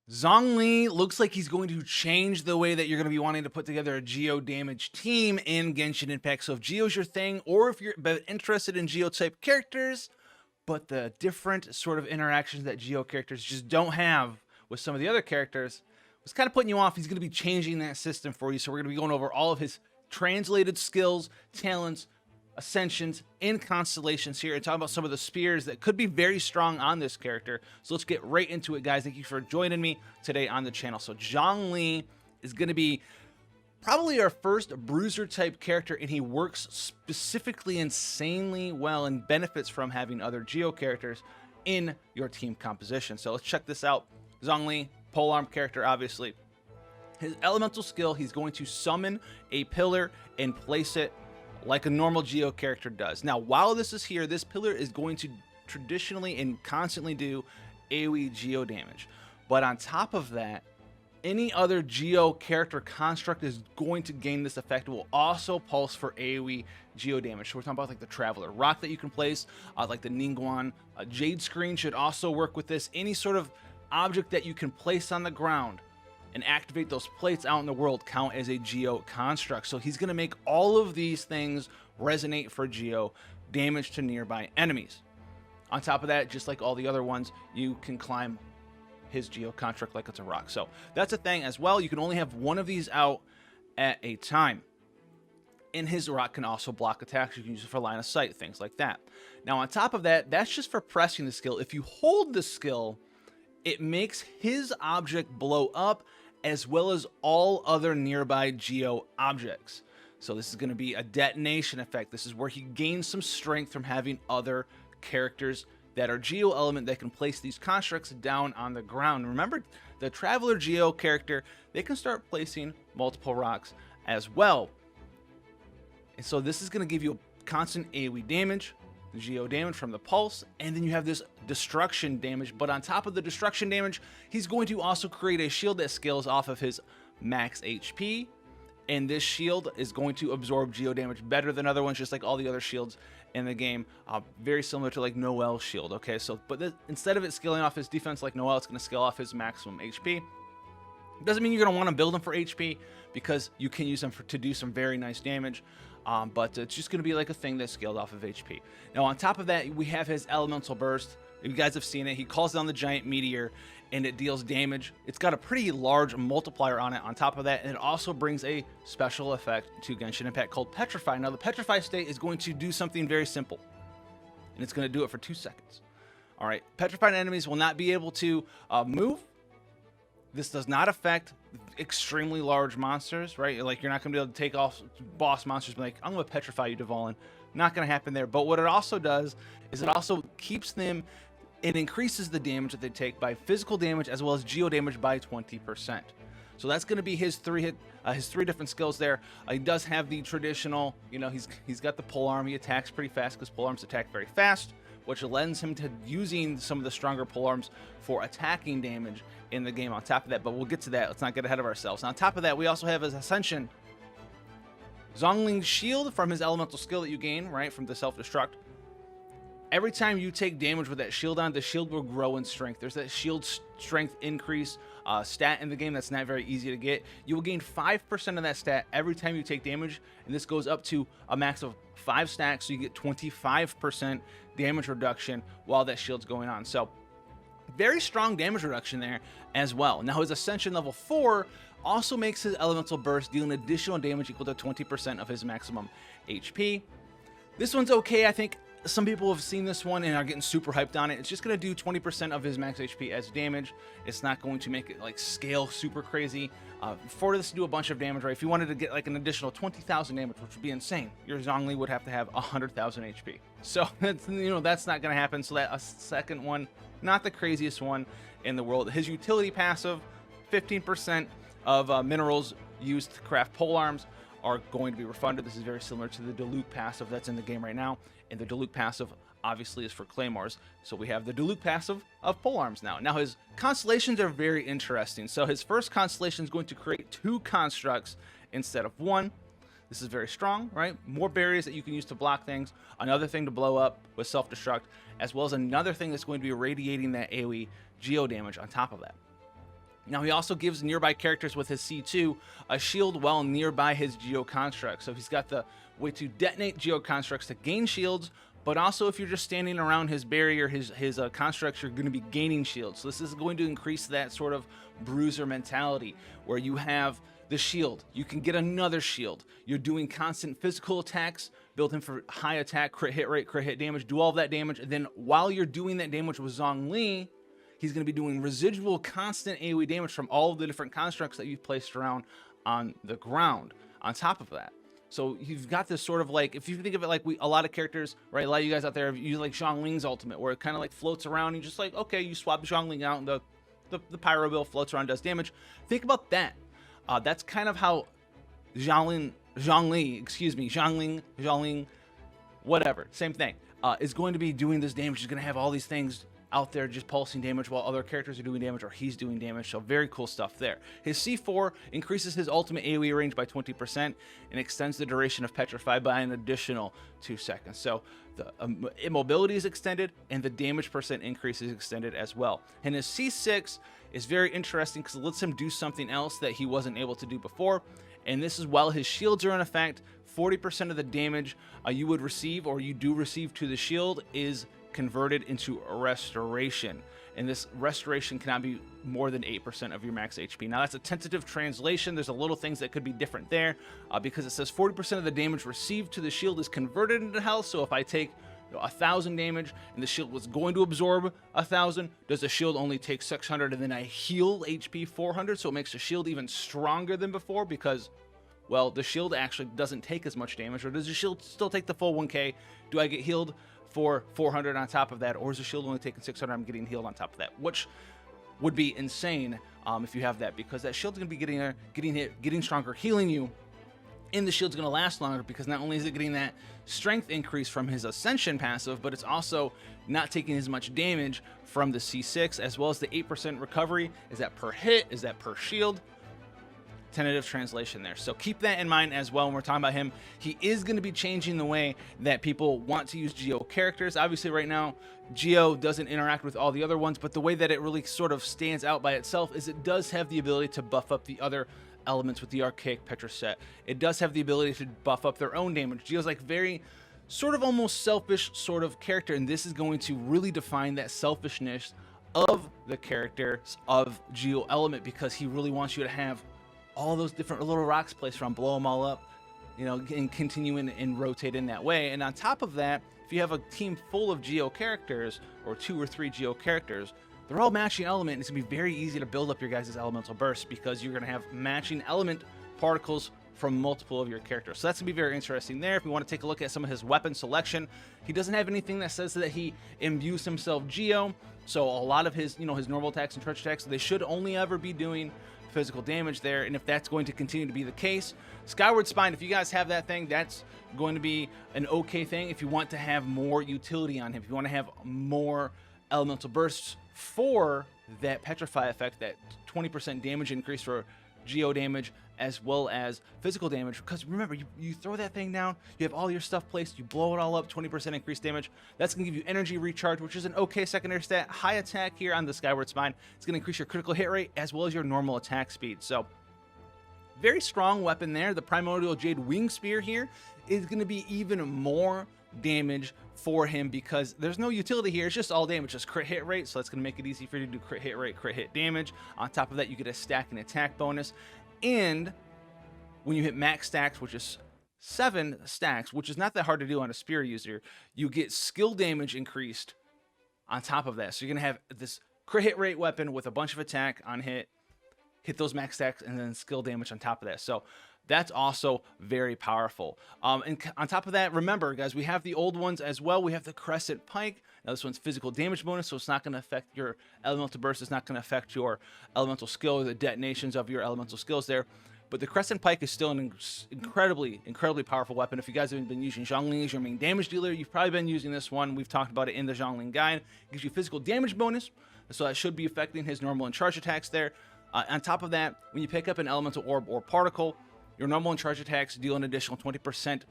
Zhongli looks like he's going to change the way that you're going to be wanting to put together a Geo damage team in Genshin Impact. So if Geo's your thing, or if you're interested in Geo type characters, but the different sort of interactions that Geo characters just don't have with some of the other characters was kind of putting you off, he's going to be changing that system for you. So we're going to be going over all of his translated skills, talents, ascensions, and constellations here, and talk about some of the spears that could be very strong on this character. So let's get right into it, guys. Thank you for joining me today on the channel. So Zhongli is going to be probably our first bruiser type character, and he works specifically insanely well and benefits from having other Geo characters in your team composition. So let's check this out. Zhongli, polearm character, obviously. His elemental skill, he's going to summon a pillar and place it like a normal Geo character does. Now, while this is here, this pillar is going to traditionally and constantly do AoE Geo damage. But on top of that, any other Geo character construct is going to gain this effect. It will also pulse for AoE Geo damage. So we're talking about like the Traveler Rock that you can place, like the Ningguang. Jade Screen should also work with this. Any sort of object that you can place on the ground and activate those plates out in the world count as a Geo construct. So he's going to make all of these things resonate for Geo damage to nearby enemies. On top of that, just like all the other ones, you can climb his Geo construct like it's a rock. So that's a thing as well. You can only have one of these out at a time. And his rock can also block attacks. You can use it for line of sight, things like that. Now on top of that, that's just for pressing the skill. If you hold the skill, it makes his object blow up, as well as all other nearby Geo objects. So this is going to be a detonation effect. This is where he gains some strength from having other characters that are Geo element that can place these constructs down on the ground. Remember, the Traveler Geo character, they can start placing multiple rocks as well. And so this is going to give you a constant AoE damage, Geo damage from the pulse, and then you have this destruction damage. But on top of the destruction damage, he's going to also create a shield that scales off of his max HP, and this shield is going to absorb Geo damage better than other ones, just like all the other shields in the game. Very similar to like Noel's shield. Okay, so but instead of it scaling off his defense like Noel, it's going to scale off his maximum HP. Doesn't mean you're going to want to build him for HP, because you can use them to do some very nice damage. But it's just going to be like a thing that's scaled off of HP. Now, on top of that, we have his Elemental Burst. You guys have seen it. He calls down the giant meteor, and it deals damage. It's got a pretty large multiplier on it on top of that, and it also brings a special effect to Genshin Impact called Petrify. Now, the Petrify state is going to do something very simple, and it's going to do it for 2 seconds. All right, petrified enemies will not be able to move. This does not affect extremely large monsters, right? Like, you're not going to be able to take off boss monsters and be like, I'm going to petrify you, Dvalin. Not going to happen there. But what it also does is it also keeps them, it increases the damage that they take by physical damage as well as Geo damage by 20%. So that's going to be his three different skills there. He does have the traditional, you know, he's got the polearm. He attacks pretty fast because polearms attack very fast, which lends him to using some of the stronger polearms for attacking damage in the game on top of that. But we'll get to that. Let's not get ahead of ourselves. On top of that, we also have his Ascension. Zhongli's shield from his elemental skill that you gain, right, from the self-destruct. Every time you take damage with that shield on, the shield will grow in strength. There's that shield strength increase stat in the game that's not very easy to get. You will gain 5% of that stat every time you take damage, and this goes up to a max of 5 stacks, so you get 25% damage reduction while that shield's going on. So very strong damage reduction there as well. Now his Ascension level 4 also makes his Elemental Burst dealing additional damage equal to 20% of his maximum HP. This one's okay. I think some people have seen this one and are getting super hyped on it. It's just going to do 20% of his max HP as damage. It's not going to make it like scale super crazy. For this to do a bunch of damage, right? If you wanted to get like an additional 20,000 damage, which would be insane, your Zhongli would have to have 100,000 HP. So that's, you know, that's not going to happen. So that a second one, not the craziest one in the world. His utility passive, 15% of minerals used to craft polearms are going to be refunded. This is very similar to the Diluc passive that's in the game right now. And the Diluc passive obviously is for claymores. So we have the Diluc passive of polearms now. Now his constellations are very interesting. So his first constellation is going to create 2 constructs instead of 1. This is very strong, right? More barriers that you can use to block things. Another thing to blow up with self-destruct, as well as another thing that's going to be irradiating that AoE geo damage on top of that. Now, he also gives nearby characters with his C2 a shield while nearby his Geo constructs. So he's got the way to detonate Geo constructs to gain shields, but also if you're just standing around his barrier, his constructs, you're going to be gaining shields. So this is going to increase that sort of bruiser mentality where you have the shield, you can get another shield. You're doing constant physical attacks, built in for high attack, crit hit rate, crit hit damage, do all of that damage. And then while you're doing that damage with Zhongli, he's going to be doing residual constant AoE damage from all of the different constructs that you've placed around on the ground on top of that. So you've got this sort of like, if you think of it like a lot of characters, right? A lot of you guys out there use like Zhongling's ultimate, where it kind of like floats around and just like, okay, you swap Zhongling out and the Pyro Bill floats around, does damage. Think about that. That's kind of how Zhongli, whatever, same thing, is going to be doing this damage. He's going to have all these things out there just pulsing damage while other characters are doing damage, or he's doing damage. So very cool stuff there. His C4 increases his ultimate AoE range by 20% and extends the duration of Petrify by an additional 2 seconds. So the immobility is extended and the damage percent increase is extended as well. And his C6 is very interesting because it lets him do something else that he wasn't able to do before. And this is while his shields are in effect, 40% of the damage you would receive, or you do receive to the shield, is converted into a restoration, and this restoration cannot be more than 8% of your max HP. Now that's a tentative translation. There's a little things that could be different there because it says 40% of the damage received to the shield is converted into health. So if I take 1,000 damage and the shield was going to absorb 1,000, does the shield only take 600 and then I heal HP 400? So it makes the shield even stronger than before because, well, the shield actually doesn't take as much damage. Or does the shield still take the full 1k? Do I get healed for 400 on top of that, or is the shield only taking 600? I'm getting healed on top of that, which would be insane if you have that, because that shield's going to be getting stronger, healing you, and the shield's going to last longer because not only is it getting that strength increase from his Ascension passive, but it's also not taking as much damage from the C6, as well as the 8% recovery. Is that per hit? Is that per shield? Tentative translation there. So keep that in mind as well when we're talking about him. He is going to be changing the way that people want to use Geo characters. Obviously right now Geo doesn't interact with all the other ones, but the way that it really sort of stands out by itself is it does have the ability to buff up the other elements with the Archaic Petra set. It does have the ability to buff up their own damage. Geo's like very sort of almost selfish sort of character, and this is going to really define that selfishness of the characters of Geo element, because he really wants you to have all those different little rocks placed around, blow them all up, you know, and continue and rotate in that way. And on top of that, if you have a team full of Geo characters, or 2 or 3 Geo characters, they're all matching element. It's gonna be very easy to build up your guys' elemental bursts because you're gonna have matching element particles from multiple of your characters. So that's gonna be very interesting there. If we want to take a look at some of his weapon selection, he doesn't have anything that says that he imbues himself Geo. So a lot of his, you know, his normal attacks and charge attacks, they should only ever be doing physical damage there. And if that's going to continue to be the case, Skyward Spine, if you guys have that thing, that's going to be an okay thing. If you want to have more utility on him, if you want to have more elemental bursts for that Petrify effect, that 20% damage increase for Geo damage as well as physical damage, because remember, you throw that thing down, you have all your stuff placed, you blow it all up, 20% increased damage. That's going to give you energy recharge, which is an okay secondary stat. High attack here on the Skyward Spine. It's going to increase your critical hit rate as well as your normal attack speed. So very strong weapon there. The Primordial Jade Wing Spear here is going to be even more damage for him because there's no utility here. It's just all damage, just crit hit rate. So that's going to make it easy for you to do crit hit rate, crit hit damage. On top of that, you get a stack and attack bonus. And when you hit max stacks, which is 7 stacks, which is not that hard to do on a spear user, you get skill damage increased on top of that. So you're going to have this crit hit rate weapon with a bunch of attack on hit those max stacks, and then skill damage on top of that. So that's also very powerful. And on top of that, remember, guys, we have the old ones as well. We have the Crescent Pike. Now, this one's physical damage bonus, so it's not going to affect your elemental burst. It's not going to affect your elemental skill or the detonations of your elemental skills there. But the Crescent Pike is still an incredibly powerful weapon. If you guys haven't been using Zhongli as your main damage dealer, you've probably been using this one. We've talked about it in the Zhongli guide. It gives you physical damage bonus, so that should be affecting his normal and charge attacks there. On top of that, when you pick up an elemental orb or particle, your normal and charge attacks deal an additional 20%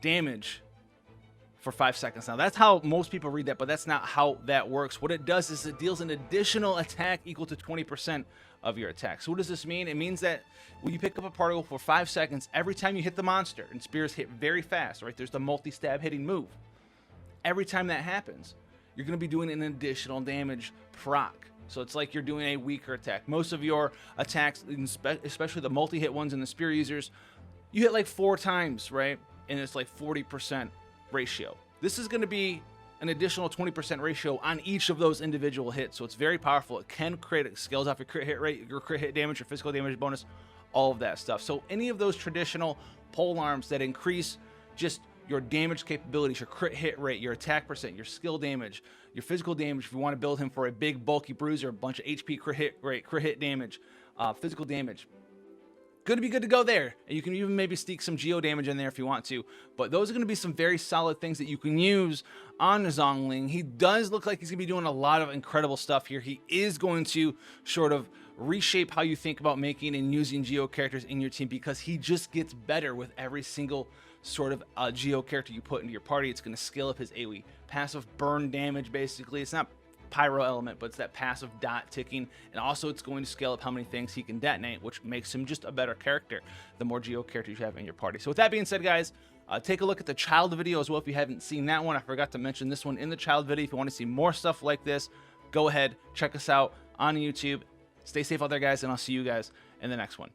damage for 5 seconds. Now, that's how most people read that, but that's not how that works. What it does is it deals an additional attack equal to 20% of your attack. So what does this mean? It means that when you pick up a particle for 5 seconds, every time you hit the monster, and spears hit very fast, right? There's the multi-stab hitting move. Every time that happens, you're going to be doing an additional damage proc. So it's like you're doing a weaker attack. Most of your attacks, especially the multi-hit ones and the spear users, you hit like 4 times, right? And it's like 40% ratio. This is going to be an additional 20% ratio on each of those individual hits. So it's very powerful. It can create scales off your crit hit rate, your crit hit damage, your physical damage bonus, all of that stuff. So any of those traditional pole arms that increase just your damage capabilities, your crit hit rate, your attack percent, your skill damage, your physical damage, if you want to build him for a big bulky bruiser, a bunch of HP crit hit rate, crit hit damage, physical damage, going to be good to go there. And you can even maybe sneak some geo damage in there if you want to. But those are going to be some very solid things that you can use on Zhongli. He does look like he's going to be doing a lot of incredible stuff here. He is going to sort of reshape how you think about making and using geo characters in your team, because he just gets better with every single sort of geo character you put into your party. It's going to scale up his AoE passive burn damage, basically. It's not pyro element, but it's that passive dot ticking, and also it's going to scale up how many things he can detonate, which makes him just a better character the more geo characters you have in your party. So with that being said, guys, take a look at the child video as well if you haven't seen that one. I forgot to mention this one in the child video. If you want to see more stuff like this, go ahead, check us out on YouTube. Stay safe out there, guys, and I'll see you guys in the next one.